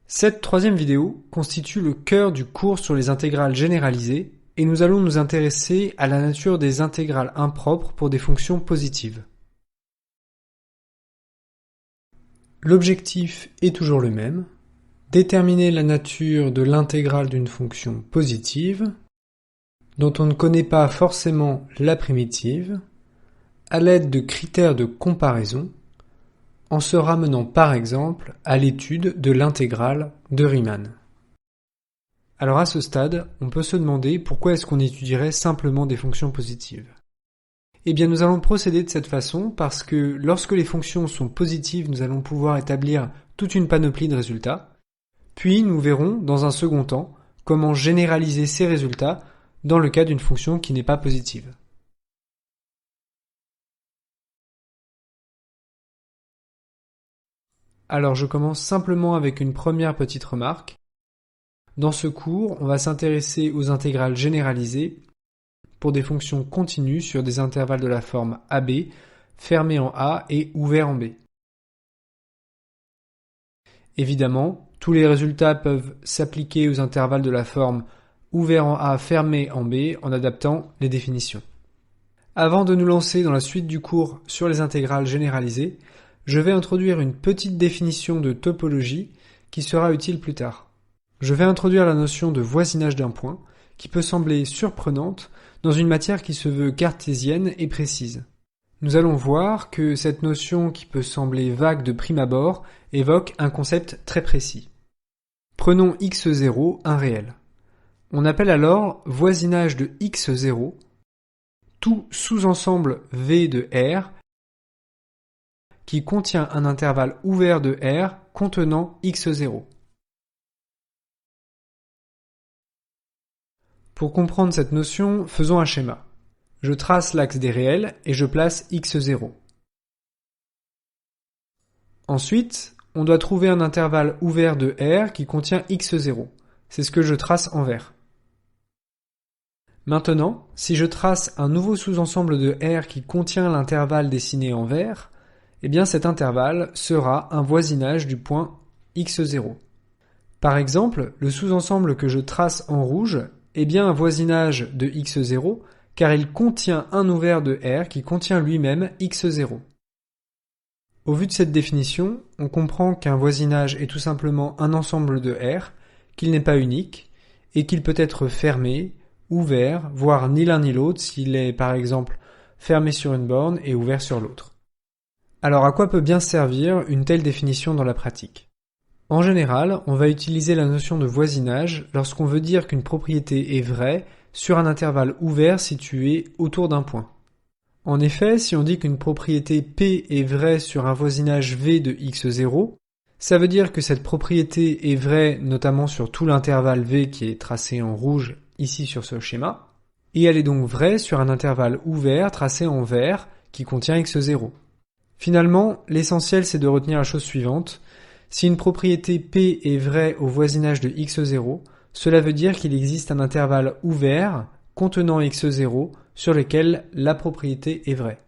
Cette troisième vidéo constitue le cœur du cours sur les intégrales généralisées et nous allons nous intéresser à la nature des intégrales impropres pour des fonctions positives. L'objectif est toujours le même, déterminer la nature de l'intégrale d'une fonction positive, dont on ne connaît pas forcément la primitive, à l'aide de critères de comparaison, en se ramenant par exemple à l'étude de l'intégrale de Riemann. Alors à ce stade, on peut se demander pourquoi est-ce qu'on étudierait simplement des fonctions positives. Eh bien nous allons procéder de cette façon parce que lorsque les fonctions sont positives, nous allons pouvoir établir toute une panoplie de résultats, puis nous verrons dans un second temps comment généraliser ces résultats dans le cas d'une fonction qui n'est pas positive. Alors je commence simplement avec une première petite remarque. Dans ce cours, on va s'intéresser aux intégrales généralisées pour des fonctions continues sur des intervalles de la forme AB, fermés en A et ouverts en B. Évidemment, tous les résultats peuvent s'appliquer aux intervalles de la forme ouvert en A, fermé en B en adaptant les définitions. Avant de nous lancer dans la suite du cours sur les intégrales généralisées, je vais introduire une petite définition de topologie qui sera utile plus tard. Je vais introduire la notion de voisinage d'un point, qui peut sembler surprenante dans une matière qui se veut cartésienne et précise. Nous allons voir que cette notion qui peut sembler vague de prime abord évoque un concept très précis. Prenons x0 un réel. On appelle alors voisinage de x0 tout sous-ensemble V de R qui contient un intervalle ouvert de R contenant x0. Pour comprendre cette notion, faisons un schéma. Je trace l'axe des réels et je place x0. Ensuite, on doit trouver un intervalle ouvert de R qui contient x0. C'est ce que je trace en vert. Maintenant, si je trace un nouveau sous-ensemble de R qui contient l'intervalle dessiné en vert, eh bien cet intervalle sera un voisinage du point x0. Par exemple, le sous-ensemble que je trace en rouge est bien un voisinage de x0 car il contient un ouvert de R qui contient lui-même x0. Au vu de cette définition, on comprend qu'un voisinage est tout simplement un ensemble de R, qu'il n'est pas unique, et qu'il peut être fermé, ouvert, voire ni l'un ni l'autre s'il est par exemple fermé sur une borne et ouvert sur l'autre. Alors à quoi peut bien servir une telle définition dans la pratique ? En général, on va utiliser la notion de voisinage lorsqu'on veut dire qu'une propriété est vraie sur un intervalle ouvert situé autour d'un point. En effet, si on dit qu'une propriété P est vraie sur un voisinage V de x0, ça veut dire que cette propriété est vraie notamment sur tout l'intervalle V qui est tracé en rouge ici sur ce schéma, et elle est donc vraie sur un intervalle ouvert tracé en vert qui contient x0. Finalement, l'essentiel c'est de retenir la chose suivante. Si une propriété P est vraie au voisinage de x0, cela veut dire qu'il existe un intervalle ouvert contenant x0 sur lequel la propriété est vraie.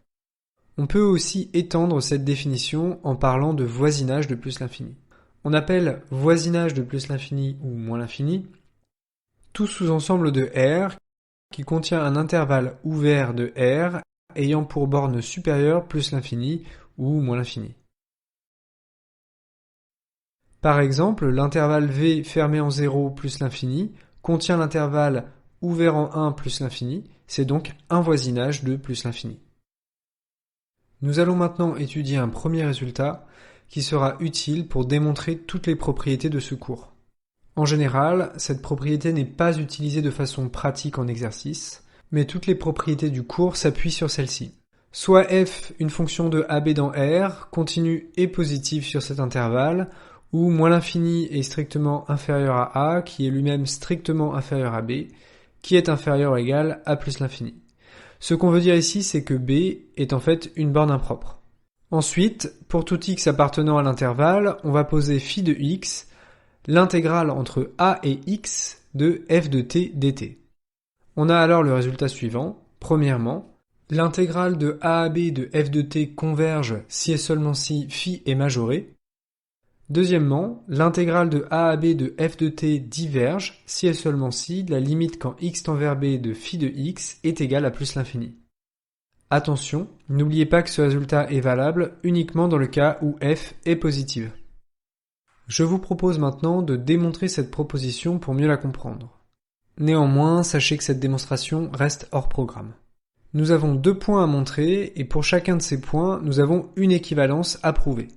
On peut aussi étendre cette définition en parlant de voisinage de plus l'infini. On appelle voisinage de plus l'infini ou moins l'infini tout sous-ensemble de R qui contient un intervalle ouvert de R ayant pour borne supérieure plus l'infini ou moins l'infini. Par exemple, l'intervalle V fermé en 0 plus l'infini contient l'intervalle ouvert en 1 plus l'infini, c'est donc un voisinage de plus l'infini. Nous allons maintenant étudier un premier résultat qui sera utile pour démontrer toutes les propriétés de ce cours. En général, cette propriété n'est pas utilisée de façon pratique en exercice, mais toutes les propriétés du cours s'appuient sur celle-ci. Soit f, une fonction de AB dans R, continue et positive sur cet intervalle, ou moins l'infini est strictement inférieur à A, qui est lui-même strictement inférieur à B, qui est inférieur ou égal à plus l'infini. Ce qu'on veut dire ici, c'est que B est en fait une borne impropre. Ensuite, pour tout x appartenant à l'intervalle, on va poser phi de x, l'intégrale entre A et x de f de t dt. On a alors le résultat suivant. Premièrement, l'intégrale de A à B de f de t converge si et seulement si phi est majoré. Deuxièmement, l'intégrale de a à b de f de t diverge si et seulement si la limite quand x tend vers b de phi de x est égale à plus l'infini. Attention, n'oubliez pas que ce résultat est valable uniquement dans le cas où f est positive. Je vous propose maintenant de démontrer cette proposition pour mieux la comprendre. Néanmoins, sachez que cette démonstration reste hors programme. Nous avons 2 points à montrer et pour chacun de ces points, nous avons une équivalence à prouver.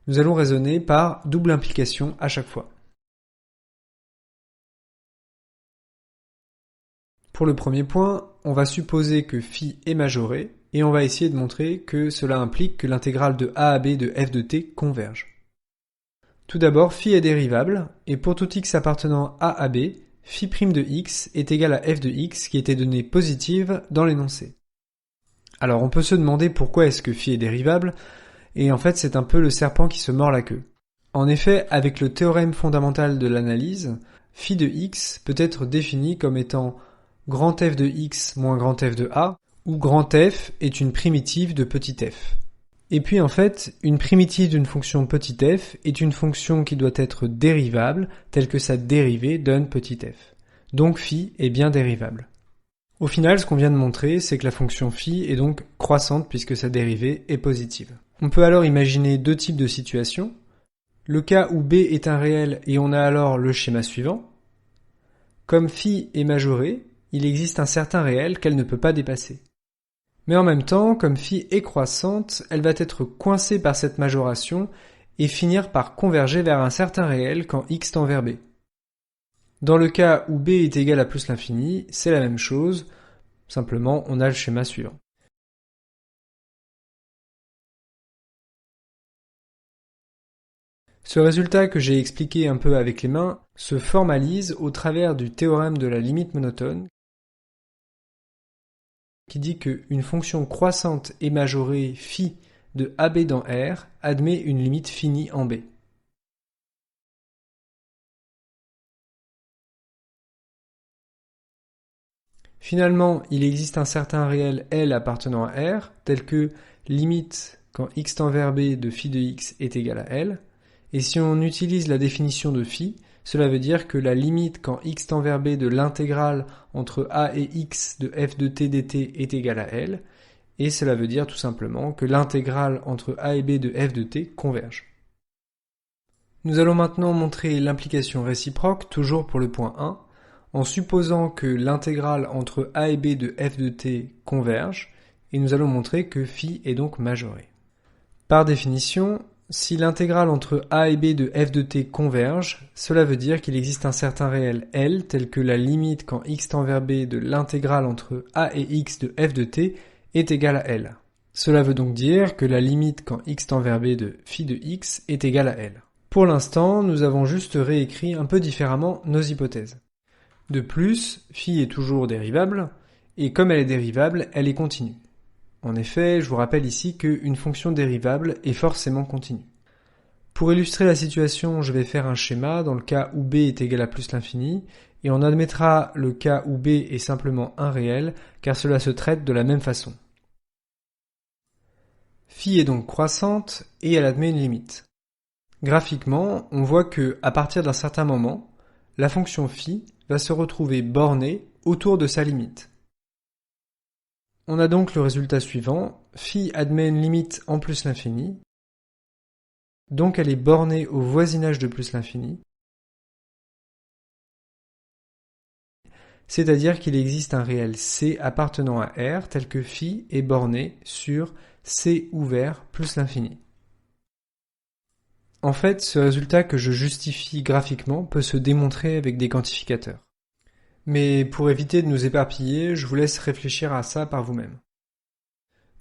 Nous allons raisonner par double implication à chaque fois. Pour le premier point, on va supposer que phi est majoré et on va essayer de montrer que cela implique que l'intégrale de a à b de f de t converge. Tout d'abord, phi est dérivable et pour tout x appartenant a à b, phi' de x est égal à f de x qui était donnée positive dans l'énoncé. Alors on peut se demander pourquoi est-ce que phi est dérivable, et en fait c'est un peu le serpent qui se mord la queue. En effet, avec le théorème fondamental de l'analyse, phi de x peut être défini comme étant grand f de x moins grand f de a, où grand f est une primitive de petit f. Et puis en fait, une primitive d'une fonction petit f est une fonction qui doit être dérivable, telle que sa dérivée donne petit f. Donc phi est bien dérivable. Au final, ce qu'on vient de montrer, c'est que la fonction phi est donc croissante puisque sa dérivée est positive. On peut alors imaginer 2 types de situations. Le cas où b est un réel et on a alors le schéma suivant. Comme phi est majorée, il existe un certain réel qu'elle ne peut pas dépasser. Mais en même temps, comme phi est croissante, elle va être coincée par cette majoration et finir par converger vers un certain réel quand x tend vers b. Dans le cas où b est égal à plus l'infini, c'est la même chose, simplement on a le schéma suivant. Ce résultat que j'ai expliqué un peu avec les mains se formalise au travers du théorème de la limite monotone qui dit qu'une fonction croissante et majorée phi de AB dans R admet une limite finie en B. Finalement, il existe un certain réel L appartenant à R, tel que limite quand x tend vers B de phi de x est égal à L, et si on utilise la définition de phi, cela veut dire que la limite quand x tend vers b de l'intégrale entre a et x de f de t dt est égale à L, et cela veut dire tout simplement que l'intégrale entre a et b de f de t converge. Nous allons maintenant montrer l'implication réciproque, toujours pour le point 1, en supposant que l'intégrale entre a et b de f de t converge, et nous allons montrer que phi est donc majoré. Par définition, si l'intégrale entre a et b de f de t converge, cela veut dire qu'il existe un certain réel L, tel que la limite quand x tend vers b de l'intégrale entre a et x de f de t est égale à L. Cela veut donc dire que la limite quand x tend vers b de phi de x est égale à L. Pour l'instant, nous avons juste réécrit un peu différemment nos hypothèses. De plus, phi est toujours dérivable, et comme elle est dérivable, elle est continue. En effet, je vous rappelle ici qu'une fonction dérivable est forcément continue. Pour illustrer la situation, je vais faire un schéma dans le cas où b est égal à plus l'infini, et on admettra le cas où b est simplement un réel, car cela se traite de la même façon. Phi est donc croissante, et elle admet une limite. Graphiquement, on voit que, à partir d'un certain moment, la fonction phi va se retrouver bornée autour de sa limite. On a donc le résultat suivant, phi admet une limite en plus l'infini, donc elle est bornée au voisinage de plus l'infini, c'est-à-dire qu'il existe un réel C appartenant à R tel que phi est borné sur C ouvert plus l'infini. En fait, ce résultat que je justifie graphiquement peut se démontrer avec des quantificateurs. Mais pour éviter de nous éparpiller, je vous laisse réfléchir à ça par vous-même.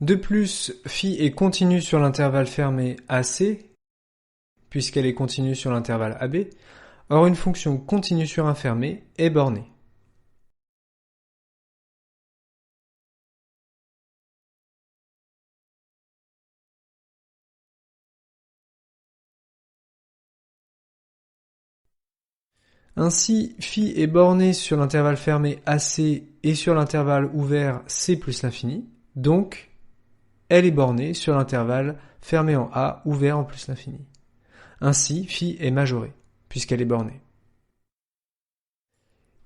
De plus, phi est continue sur l'intervalle fermé AC, puisqu'elle est continue sur l'intervalle AB, or une fonction continue sur un fermé est bornée. Ainsi, phi est bornée sur l'intervalle fermé AC et sur l'intervalle ouvert C plus l'infini, donc elle est bornée sur l'intervalle fermé en A ouvert en plus l'infini. Ainsi, phi est majorée, puisqu'elle est bornée.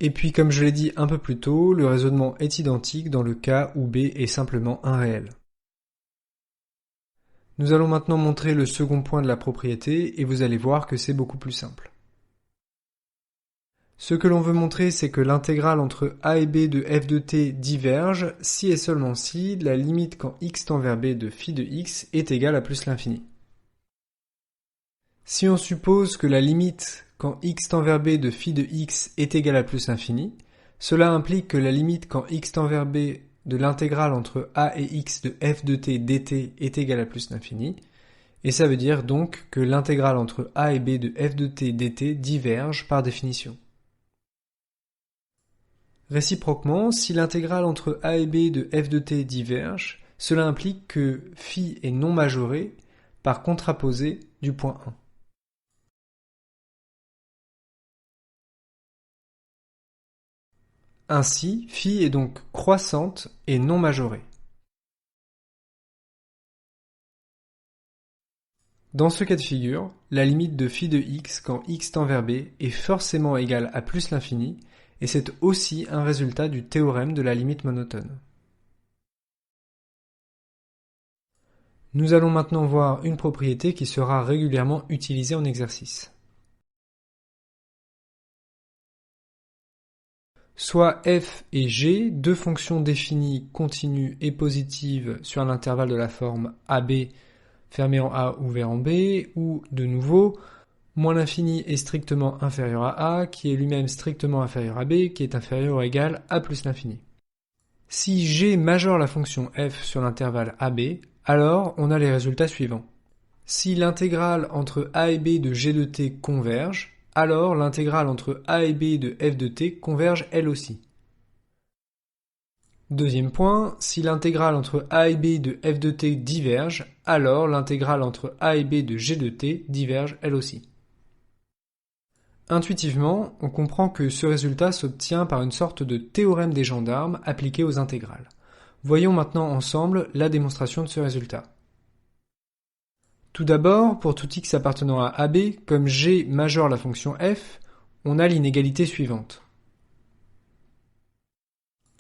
Et puis, comme je l'ai dit un peu plus tôt, le raisonnement est identique dans le cas où b est simplement un réel. Nous allons maintenant montrer le second point de la propriété et vous allez voir que c'est beaucoup plus simple. Ce que l'on veut montrer, c'est que l'intégrale entre a et b de f de t diverge si et seulement si la limite quand x tend vers b de phi de x est égale à plus l'infini. Si on suppose que la limite quand x tend vers b de phi de x est égale à plus l'infini, cela implique que la limite quand x tend vers b de l'intégrale entre a et x de f de t dt est égale à plus l'infini, et ça veut dire donc que l'intégrale entre a et b de f de t dt diverge par définition. Réciproquement, si l'intégrale entre a et b de f de t diverge, cela implique que phi est non majoré par contraposé du point 1. Ainsi, phi est donc croissante et non majorée. Dans ce cas de figure, la limite de phi de x quand x tend vers b est forcément égale à plus l'infini, et c'est aussi un résultat du théorème de la limite monotone. Nous allons maintenant voir une propriété qui sera régulièrement utilisée en exercice. Soit f et g, deux fonctions définies, continues et positives sur l'intervalle de la forme AB fermé en A ouvert en B, ou, de nouveau, moins l'infini est strictement inférieur à A, qui est lui-même strictement inférieur à B, qui est inférieur ou égal à plus l'infini. Si g majore la fonction f sur l'intervalle AB, alors on a les résultats suivants. Si l'intégrale entre a et b de g de t converge, alors l'intégrale entre a et b de f de t converge elle aussi. Deuxième point, si l'intégrale entre a et b de f de t diverge, alors l'intégrale entre a et b de g de t diverge elle aussi. Intuitivement, on comprend que ce résultat s'obtient par une sorte de théorème des gendarmes appliqué aux intégrales. Voyons maintenant ensemble la démonstration de ce résultat. Tout d'abord, pour tout x appartenant à AB, comme g majore la fonction f, on a l'inégalité suivante.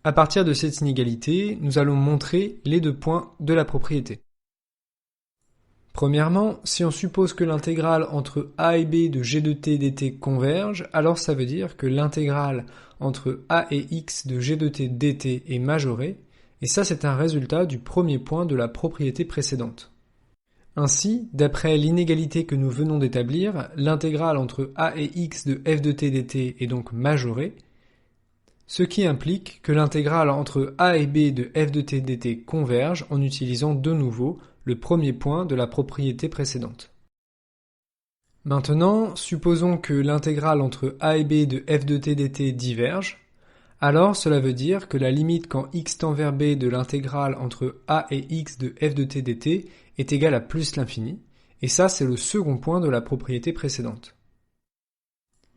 À partir de cette inégalité, nous allons montrer les deux points de la propriété. Premièrement, si on suppose que l'intégrale entre a et b de g de t dt converge, alors ça veut dire que l'intégrale entre a et x de g de t dt est majorée, et ça c'est un résultat du premier point de la propriété précédente. Ainsi, d'après l'inégalité que nous venons d'établir, l'intégrale entre a et x de f de t dt est donc majorée, ce qui implique que l'intégrale entre a et b de f de t dt converge en utilisant de nouveau le premier point de la propriété précédente. Maintenant, supposons que l'intégrale entre a et b de f de t dt diverge, alors cela veut dire que la limite quand x tend vers b de l'intégrale entre a et x de f de t dt est égale à plus l'infini, et ça c'est le second point de la propriété précédente.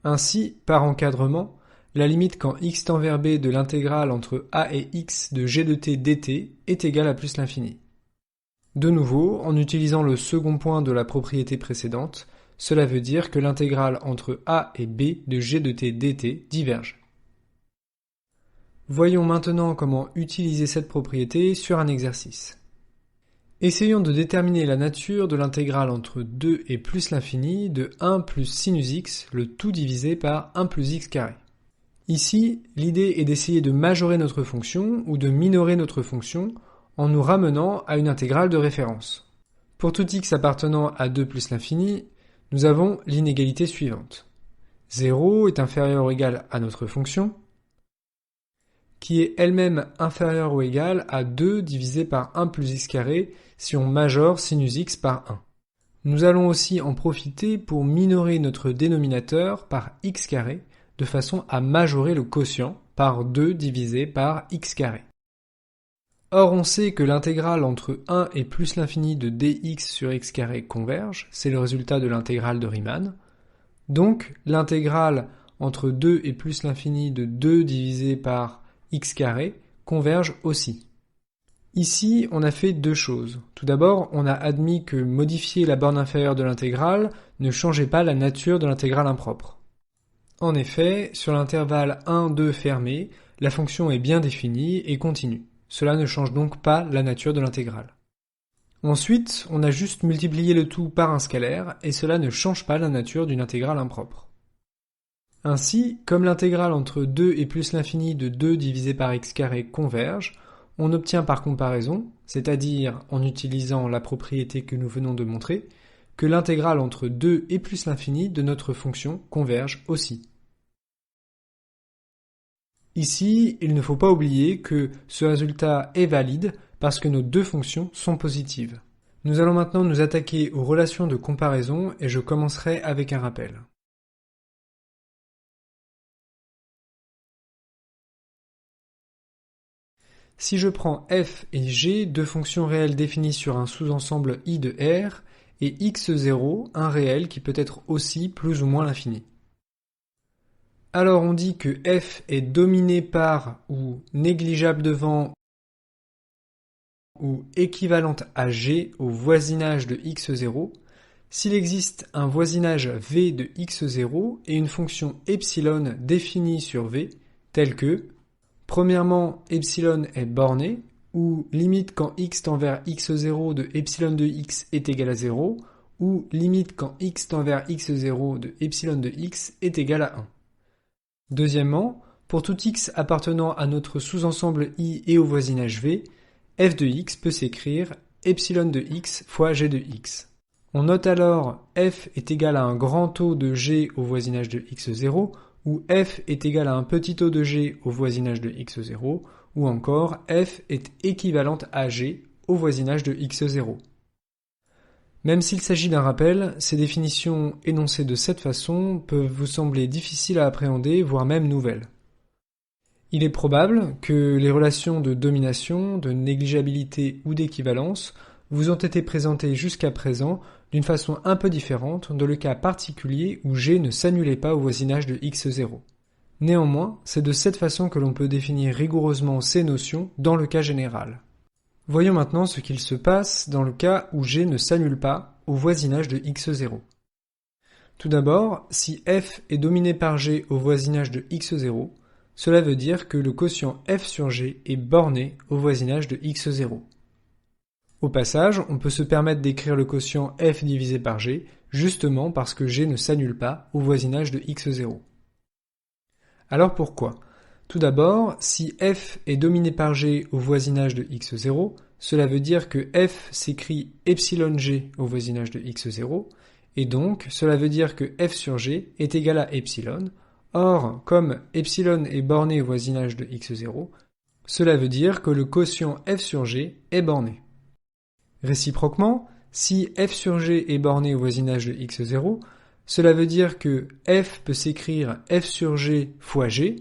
Ainsi, par encadrement, la limite quand x tend vers b de l'intégrale entre a et x de g de t dt est égale à plus l'infini. De nouveau, en utilisant le second point de la propriété précédente, cela veut dire que l'intégrale entre a et b de g de t dt diverge. Voyons maintenant comment utiliser cette propriété sur un exercice. Essayons de déterminer la nature de l'intégrale entre 2 et plus l'infini de 1 plus sinus x, le tout divisé par 1 plus x carré. Ici, l'idée est d'essayer de majorer notre fonction ou de minorer notre fonction en nous ramenant à une intégrale de référence. Pour tout x appartenant à 2 plus l'infini, nous avons l'inégalité suivante. 0 est inférieur ou égal à notre fonction, qui est elle-même inférieure ou égale à 2 divisé par 1 plus x carré si on majore sinus x par 1. Nous allons aussi en profiter pour minorer notre dénominateur par x carré, de façon à majorer le quotient par 2 divisé par x carré. Or on sait que l'intégrale entre 1 et plus l'infini de dx sur x carré converge, c'est le résultat de l'intégrale de Riemann. Donc l'intégrale entre 2 et plus l'infini de 2 divisé par x carré converge aussi. Ici, on a fait deux choses. Tout d'abord, on a admis que modifier la borne inférieure de l'intégrale ne changeait pas la nature de l'intégrale impropre. En effet, sur l'intervalle 1, 2 fermé, la fonction est bien définie et continue. Cela ne change donc pas la nature de l'intégrale. Ensuite, on a juste multiplié le tout par un scalaire et cela ne change pas la nature d'une intégrale impropre. Ainsi, comme l'intégrale entre 2 et plus l'infini de 2 divisé par x carré converge, on obtient par comparaison, c'est-à-dire en utilisant la propriété que nous venons de montrer, que l'intégrale entre 2 et plus l'infini de notre fonction converge aussi. Ici, il ne faut pas oublier que ce résultat est valide parce que nos deux fonctions sont positives. Nous allons maintenant nous attaquer aux relations de comparaison et je commencerai avec un rappel. Si je prends f et g, deux fonctions réelles définies sur un sous-ensemble I de R, et x0, un réel qui peut être aussi plus ou moins l'infini. Alors on dit que f est dominé par ou négligeable devant ou équivalente à g au voisinage de x0, s'il existe un voisinage v de x0 et une fonction epsilon définie sur v, telle que premièrement, epsilon est borné, ou limite quand x tend vers x0 de epsilon de x est égal à 0, ou limite quand x tend vers x0 de epsilon de x est égal à 1. Deuxièmement, pour tout x appartenant à notre sous-ensemble I et au voisinage v, f de x peut s'écrire epsilon de x fois g de x. On note alors f est égal à un grand taux de g au voisinage de x0, où f est égal à un petit taux de g au voisinage de x0, ou encore f est équivalente à g au voisinage de x0. Même s'il s'agit d'un rappel, ces définitions énoncées de cette façon peuvent vous sembler difficiles à appréhender, voire même nouvelles. Il est probable que les relations de domination, de négligeabilité ou d'équivalence vous ont été présentées jusqu'à présent d'une façon un peu différente dans le cas particulier où g ne s'annulait pas au voisinage de x0. Néanmoins, c'est de cette façon que l'on peut définir rigoureusement ces notions dans le cas général. Voyons maintenant ce qu'il se passe dans le cas où g ne s'annule pas au voisinage de x0. Tout d'abord, si f est dominé par g au voisinage de x0, cela veut dire que le quotient f sur g est borné au voisinage de x0. Au passage, on peut se permettre d'écrire le quotient f divisé par g, justement parce que g ne s'annule pas au voisinage de x0. Alors pourquoi ? Tout d'abord, si f est dominé par g au voisinage de x0, cela veut dire que f s'écrit epsilon g au voisinage de x0, et donc cela veut dire que f sur g est égal à epsilon. Or, comme epsilon est borné au voisinage de x0, cela veut dire que le quotient f sur g est borné. Réciproquement, si f sur g est borné au voisinage de x0, cela veut dire que f peut s'écrire f sur g fois g,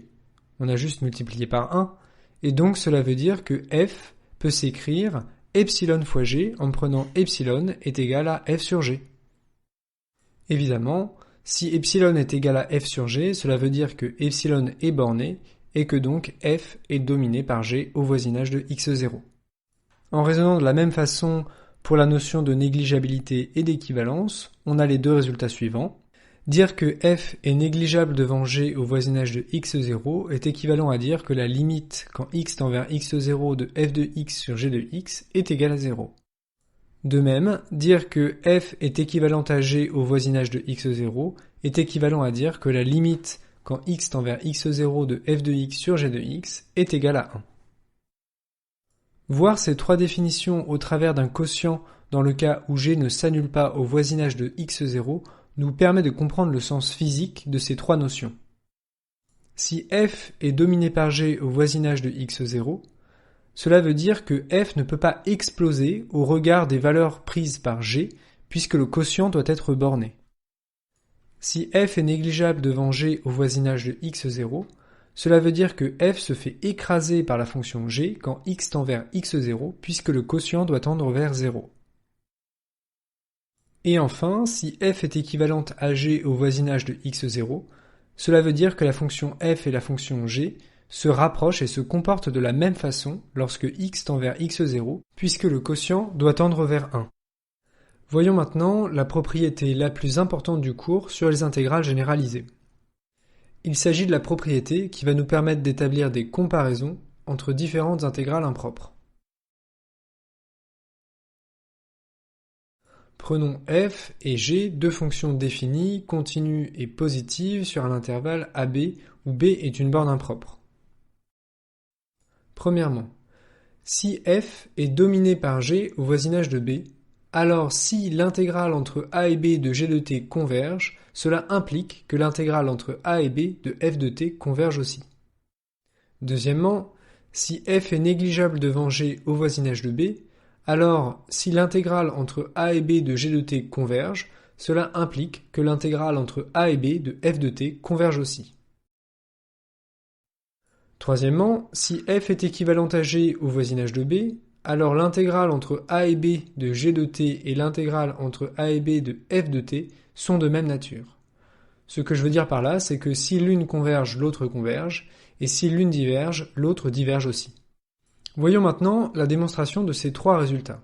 on a juste multiplié par 1, et donc cela veut dire que f peut s'écrire epsilon fois g en prenant epsilon est égal à f sur g. Évidemment, si epsilon est égal à f sur g, cela veut dire que epsilon est borné et que donc f est dominé par g au voisinage de x0. En raisonnant de la même façon pour la notion de négligeabilité et d'équivalence, on a les deux résultats suivants. Dire que f est négligeable devant g au voisinage de x0 est équivalent à dire que la limite quand x tend vers x0 de f de x sur g de x est égale à 0. De même, dire que f est équivalente à g au voisinage de x0 est équivalent à dire que la limite quand x tend vers x0 de f de x sur g de x est égale à 1. Voir ces trois définitions au travers d'un quotient dans le cas où g ne s'annule pas au voisinage de x0 nous permet de comprendre le sens physique de ces trois notions. Si f est dominé par g au voisinage de x0, cela veut dire que f ne peut pas exploser au regard des valeurs prises par g puisque le quotient doit être borné. Si f est négligeable devant g au voisinage de x0, cela veut dire que f se fait écraser par la fonction g quand x tend vers x0 puisque le quotient doit tendre vers 0. Et enfin, si f est équivalente à g au voisinage de x0, cela veut dire que la fonction f et la fonction g se rapprochent et se comportent de la même façon lorsque x tend vers x0, puisque le quotient doit tendre vers 1. Voyons maintenant la propriété la plus importante du cours sur les intégrales généralisées. Il s'agit de la propriété qui va nous permettre d'établir des comparaisons entre différentes intégrales impropres. Prenons f et g, deux fonctions définies, continues et positives sur un intervalle AB où B est une borne impropre. Premièrement, si f est dominé par g au voisinage de B, alors si l'intégrale entre a et b de g de t converge, cela implique que l'intégrale entre a et b de f de t converge aussi. Deuxièmement, si f est négligeable devant g au voisinage de B, alors si l'intégrale entre a et b de g de t converge, cela implique que l'intégrale entre a et b de f de t converge aussi. Troisièmement, si f est équivalente à g au voisinage de B, alors l'intégrale entre a et b de g de t et l'intégrale entre a et b de f de t sont de même nature. Ce que je veux dire par là, c'est que si l'une converge, l'autre converge, et si l'une diverge, l'autre diverge aussi. Voyons maintenant la démonstration de ces trois résultats.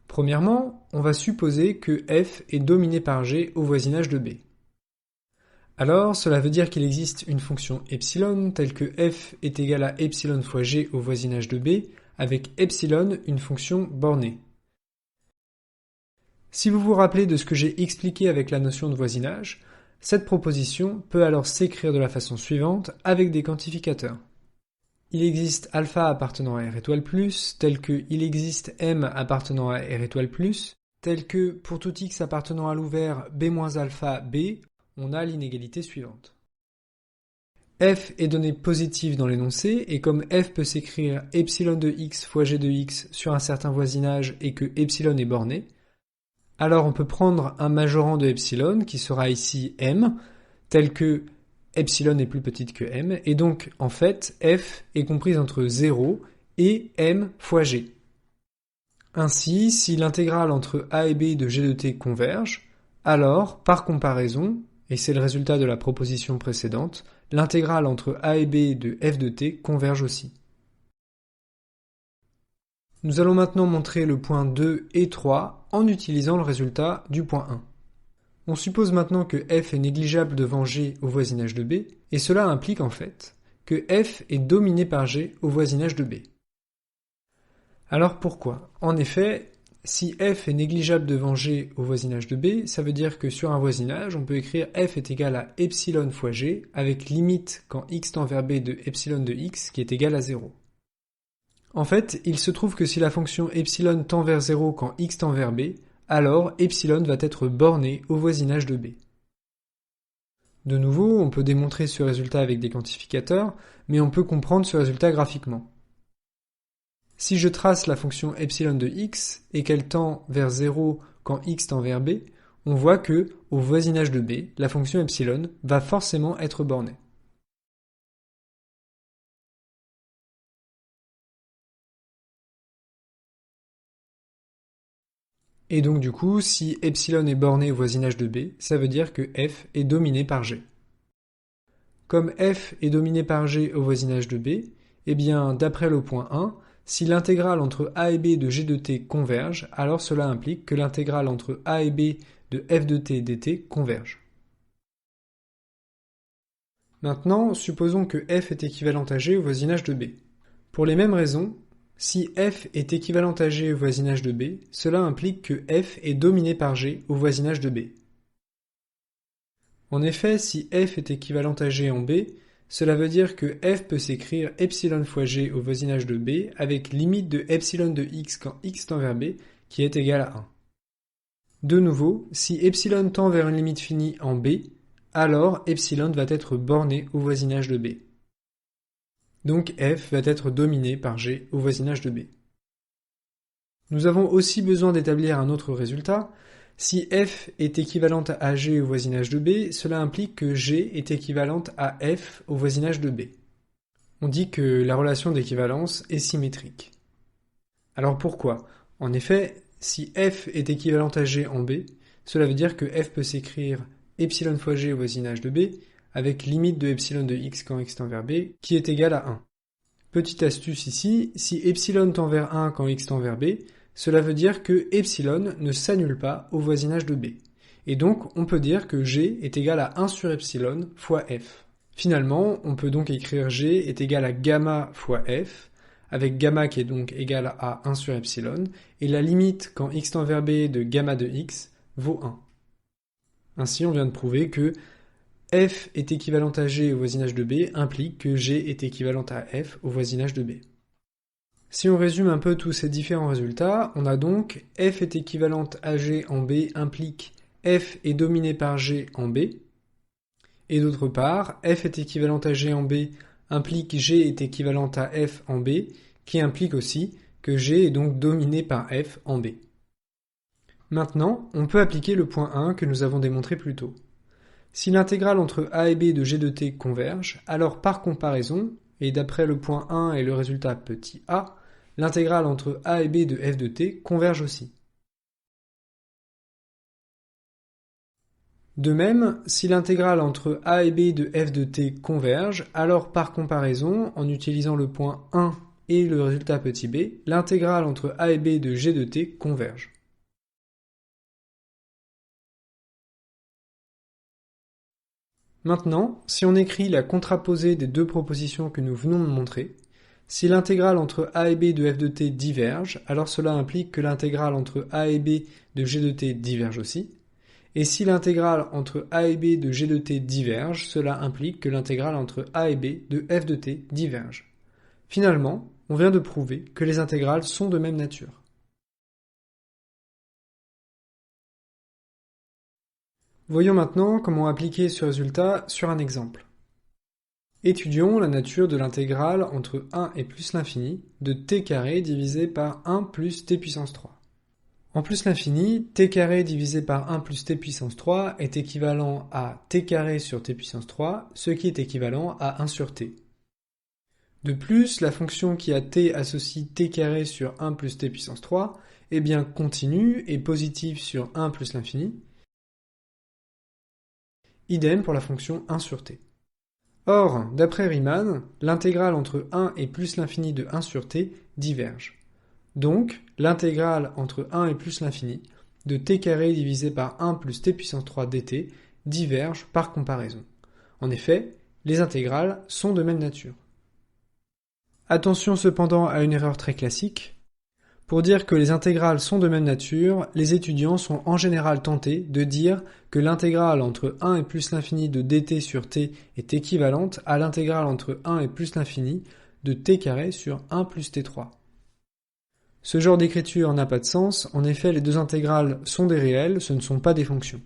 Premièrement, on va supposer que f est dominé par g au voisinage de B. Alors, cela veut dire qu'il existe une fonction epsilon telle que f est égale à epsilon fois g au voisinage de B, avec epsilon une fonction bornée. Si vous vous rappelez de ce que j'ai expliqué avec la notion de voisinage, cette proposition peut alors s'écrire de la façon suivante avec des quantificateurs. Il existe alpha appartenant à R étoile plus, tel que il existe M appartenant à R étoile plus, tel que pour tout x appartenant à l'ouvert B moins alpha B, on a l'inégalité suivante. F est donnée positive dans l'énoncé, et comme f peut s'écrire epsilon de x fois g de x sur un certain voisinage et que epsilon est borné, alors on peut prendre un majorant de epsilon qui sera ici m, tel que epsilon est plus petite que m, et donc en fait f est comprise entre 0 et m fois g. Ainsi, si l'intégrale entre a et b de g de t converge, alors par comparaison, et c'est le résultat de la proposition précédente, l'intégrale entre a et b de f de t converge aussi. Nous allons maintenant montrer le point 2 et 3 en utilisant le résultat du point 1. On suppose maintenant que f est négligeable devant g au voisinage de B, et cela implique en fait que f est dominé par g au voisinage de B. Alors pourquoi ? En effet, si f est négligeable devant g au voisinage de B, ça veut dire que sur un voisinage, on peut écrire f est égal à epsilon fois g, avec limite quand x tend vers b de epsilon de x qui est égal à 0. En fait, il se trouve que si la fonction epsilon tend vers 0 quand x tend vers b, alors epsilon va être borné au voisinage de b. De nouveau, on peut démontrer ce résultat avec des quantificateurs, mais on peut comprendre ce résultat graphiquement. Si je trace la fonction epsilon de x et qu'elle tend vers 0 quand x tend vers b, on voit que, au voisinage de b, la fonction epsilon va forcément être bornée. Et donc du coup, si epsilon est borné au voisinage de b, ça veut dire que f est dominé par g. Comme f est dominé par g au voisinage de b, eh bien, d'après le point 1, si l'intégrale entre a et b de g de t converge, alors cela implique que l'intégrale entre a et b de f de t dt converge. Maintenant, supposons que f est équivalente à g au voisinage de b. Pour les mêmes raisons, si f est équivalente à g au voisinage de b, cela implique que f est dominé par g au voisinage de b. En effet, si f est équivalente à g en b, cela veut dire que f peut s'écrire epsilon fois g au voisinage de b avec limite de epsilon de x quand x tend vers b qui est égal à 1. De nouveau, si epsilon tend vers une limite finie en b, alors epsilon va être borné au voisinage de b. Donc f va être dominé par g au voisinage de b. Nous avons aussi besoin d'établir un autre résultat. Si f est équivalente à g au voisinage de b, cela implique que g est équivalente à f au voisinage de b. On dit que la relation d'équivalence est symétrique. Alors pourquoi ? En effet, si f est équivalente à g en b, cela veut dire que f peut s'écrire epsilon fois g au voisinage de b avec limite de epsilon de x quand x tend vers b, qui est égale à 1. Petite astuce ici, si epsilon tend vers 1 quand x tend vers b, cela veut dire que epsilon ne s'annule pas au voisinage de b. Et donc, on peut dire que g est égal à 1 sur epsilon fois f. Finalement, on peut donc écrire g est égal à gamma fois f, avec gamma qui est donc égal à 1 sur epsilon, et la limite quand x tend vers b de gamma de x vaut 1. Ainsi, on vient de prouver que f est équivalente à g au voisinage de b implique que g est équivalente à f au voisinage de b. Si on résume un peu tous ces différents résultats, on a donc f est équivalente à g en b implique f est dominé par g en b, et d'autre part, f est équivalente à g en b implique g est équivalente à f en b, qui implique aussi que g est donc dominé par f en b. Maintenant, on peut appliquer le point 1 que nous avons démontré plus tôt. Si l'intégrale entre a et b de g de t converge, alors par comparaison, et d'après le point 1 et le résultat petit a, l'intégrale entre a et b de f de t converge aussi. De même, si l'intégrale entre a et b de f de t converge, alors par comparaison, en utilisant le point 1 et le résultat petit b, l'intégrale entre a et b de g de t converge. Maintenant, si on écrit la contraposée des deux propositions que nous venons de montrer, si l'intégrale entre a et b de f de t diverge, alors cela implique que l'intégrale entre a et b de g de t diverge aussi. Et si l'intégrale entre a et b de g de t diverge, cela implique que l'intégrale entre a et b de f de t diverge. Finalement, on vient de prouver que les intégrales sont de même nature. Voyons maintenant comment appliquer ce résultat sur un exemple. Étudions la nature de l'intégrale entre 1 et plus l'infini de t carré divisé par 1 plus t puissance 3. En plus l'infini, t carré divisé par 1 plus t puissance 3 est équivalent à t carré sur t puissance 3, ce qui est équivalent à 1 sur t. De plus, la fonction qui a t associe t carré sur 1 plus t puissance 3 est bien continue et positive sur 1 plus l'infini. Idem pour la fonction 1 sur t. Or, d'après Riemann, l'intégrale entre 1 et plus l'infini de 1 sur t diverge. Donc, l'intégrale entre 1 et plus l'infini de t carré divisé par 1 plus t puissance 3 dt diverge par comparaison. En effet, les intégrales sont de même nature. Attention cependant à une erreur très classique. Pour dire que les intégrales sont de même nature, les étudiants sont en général tentés de dire que l'intégrale entre 1 et plus l'infini de dt sur t est équivalente à l'intégrale entre 1 et plus l'infini de t carré sur 1 plus t3. Ce genre d'écriture n'a pas de sens, en effet les deux intégrales sont des réels, ce ne sont pas des fonctions.